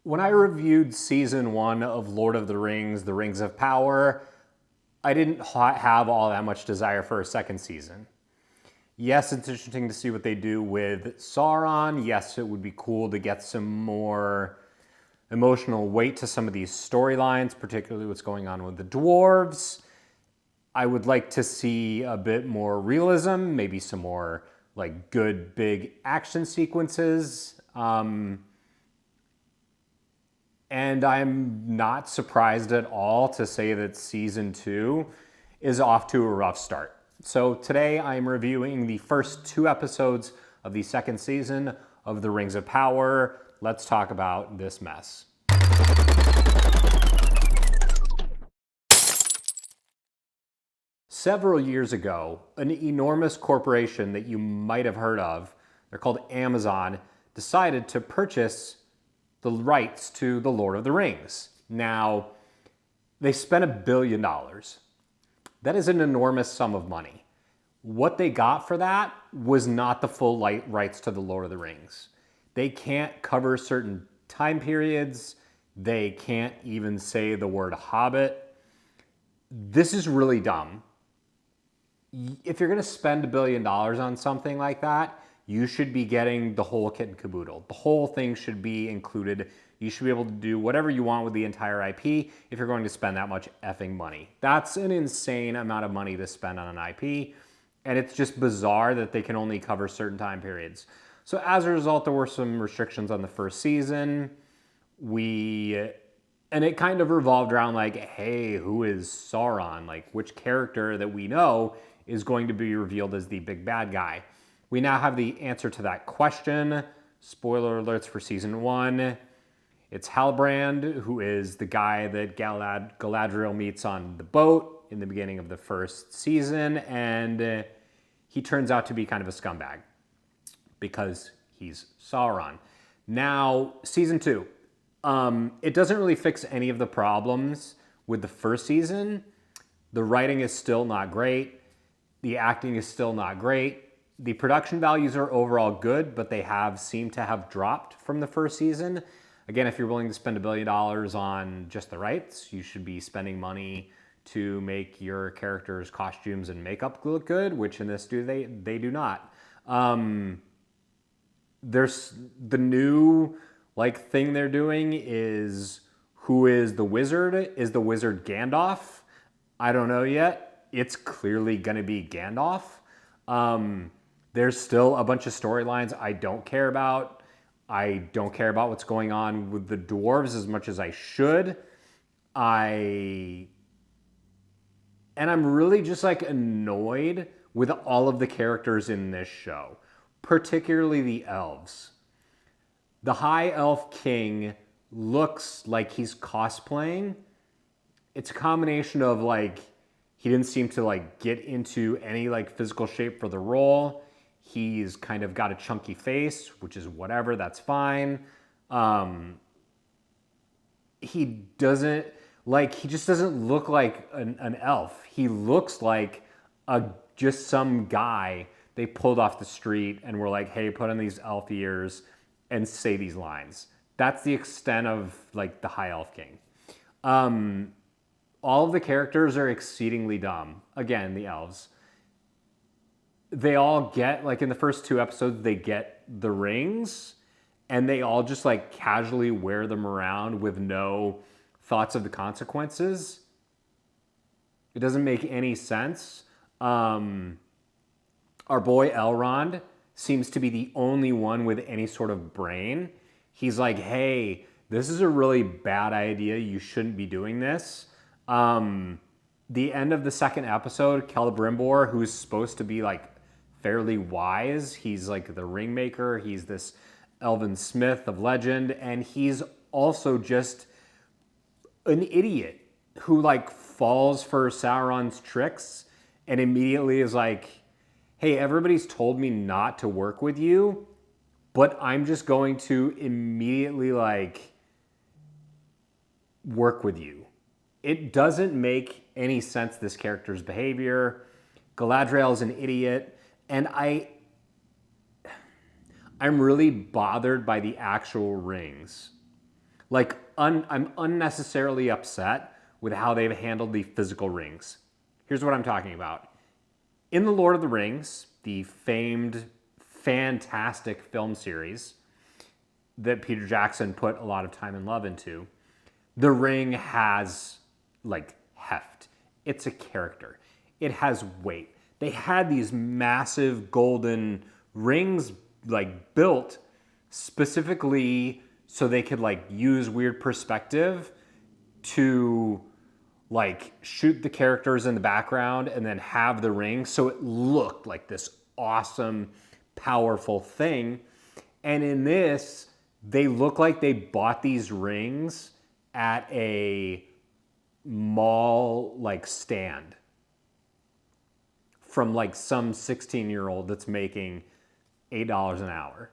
When I reviewed season 1 of Lord of the Rings, The Rings of Power, I didn't have all that much desire for a second season. Yes, it's interesting to see what they do with Sauron. Yes, it would be cool to get some more emotional weight to some of these storylines, particularly what's going on with the dwarves. I would like to see a bit more realism, maybe some more like good big action sequences. And I'm not surprised at all to say that season 2 is off to a rough start. So today I'm reviewing the first 2 episodes of the second season of The Rings of Power. Let's talk about this mess. Several years ago, an enormous corporation that you might have heard of, they're called Amazon, decided to purchase the rights to The Lord of the Rings. Now, they spent $1 billion. That is an enormous sum of money. What they got for that was not the full rights to The Lord of the Rings. They can't cover certain time periods. They can't even say the word Hobbit. This is really dumb. If you're going to spend $1 billion on something like that, you should be getting the whole kit and caboodle. The whole thing should be included. You should be able to do whatever you want with the entire IP if you're going to spend that much effing money. That's an insane amount of money to spend on an IP, and it's just bizarre that they can only cover certain time periods. So as a result, there were some restrictions on the first season. And it kind of revolved around like, hey, who is Sauron? Like, which character that we know is going to be revealed as the big bad guy? We now have the answer to that question. Spoiler alerts for season 1. It's Halbrand, who is the guy that Galadriel meets on the boat in the beginning of the first season, and he turns out to be kind of a scumbag because he's Sauron. Now, season 2. It doesn't really fix any of the problems with the first season. The writing is still not great. The acting is still not great. The production values are overall good, but they seem to have dropped from the first season. Again, if you're willing to spend $1 billion on just the rights, you should be spending money to make your characters' costumes and makeup look good, which in this they do not. There's the new thing they're doing is who is the wizard? Is the wizard Gandalf? I don't know yet. It's clearly gonna be Gandalf. There's still a bunch of storylines I don't care about. I don't care about what's going on with the dwarves as much as I should. And I'm really just annoyed with all of the characters in this show, particularly the elves. The High Elf King looks like he's cosplaying. It's a combination of he didn't seem to get into any physical shape for the role. He's kind of got a chunky face, which is whatever, that's fine. He just doesn't look like an elf. He looks like just some guy they pulled off the street and were like, hey, put on these elf ears and say these lines. That's the extent of the High Elf King. All of the characters are exceedingly dumb. Again, the elves. They all get, in the first 2 episodes, they get the rings, and they all just casually wear them around with no thoughts of the consequences. It doesn't make any sense. Our boy Elrond seems to be the only one with any sort of brain. He's like, hey, this is a really bad idea. You shouldn't be doing this. The end of the second episode, Celebrimbor, who's supposed to be fairly wise, he's the ring maker, he's this elven smith of legend, and he's also just an idiot who falls for Sauron's tricks and immediately is like, hey, everybody's told me not to work with you, but I'm just going to immediately work with you. It doesn't make any sense, this character's behavior. Galadriel is an idiot, and I'm really bothered by the actual rings. Like, I'm unnecessarily upset with how they've handled the physical rings. Here's what I'm talking about. In The Lord of the Rings, the famed, fantastic film series that Peter Jackson put a lot of time and love into, the ring has like heft. It's a character. It has weight. They had these massive golden rings like built specifically so they could like use weird perspective to like shoot the characters in the background and then have the ring so it looked like this awesome, powerful thing. And in this, they look like they bought these rings at a mall like stand from like some 16-year-old that's making $8 an hour.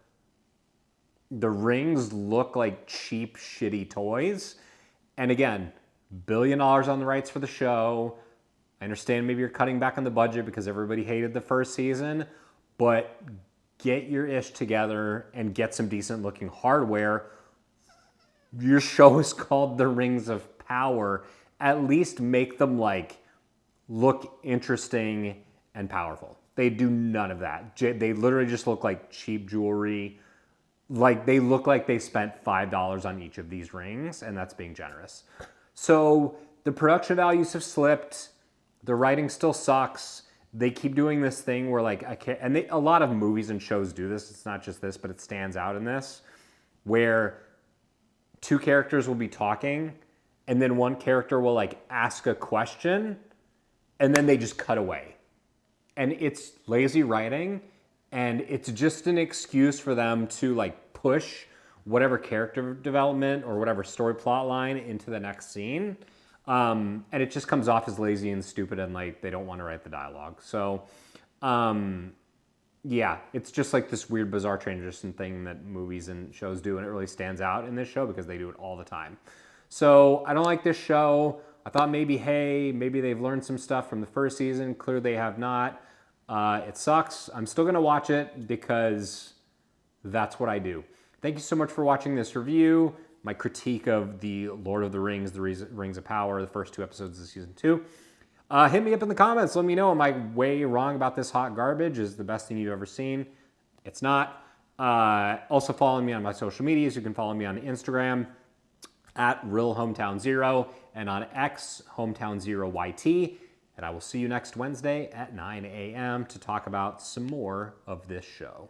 The rings look like cheap, shitty toys. And again, $1 billion on the rights for the show. I understand maybe you're cutting back on the budget because everybody hated the first season, but get your ish together and get some decent looking hardware. Your show is called The Rings of Power. At least make them like look interesting and powerful. They do none of that. They literally just look like cheap jewelry. Like they look like they spent $5 on each of these rings, and that's being generous. So the production values have slipped. The writing still sucks. They keep doing this thing where like a lot of movies and shows do this. It's not just this, but it stands out in this, where two characters will be talking, and then one character will like ask a question, and then they just cut away. And it's lazy writing, and it's just an excuse for them to like push whatever character development or whatever story plot line into the next scene. And it just comes off as lazy and stupid and like they don't want to write the dialogue. So yeah, it's just like this weird, bizarre transition thing that movies and shows do, and it really stands out in this show because they do it all the time. So I don't like this show. I thought maybe, hey, maybe they've learned some stuff from the first season. Clearly they have not. It sucks. I'm still going to watch it because that's what I do. Thank you so much for watching this review, my critique of the Lord of the Rings, the Rings of Power, the first 2 episodes of season 2. Hit me up in the comments. Let me know, am I way wrong about this hot garbage? Is the best thing you've ever seen? It's not. Also follow me on my social medias. You can follow me on Instagram at RealHometown0 and on X, Hometown0YT. And I will see you next Wednesday at 9 a.m. to talk about some more of this show.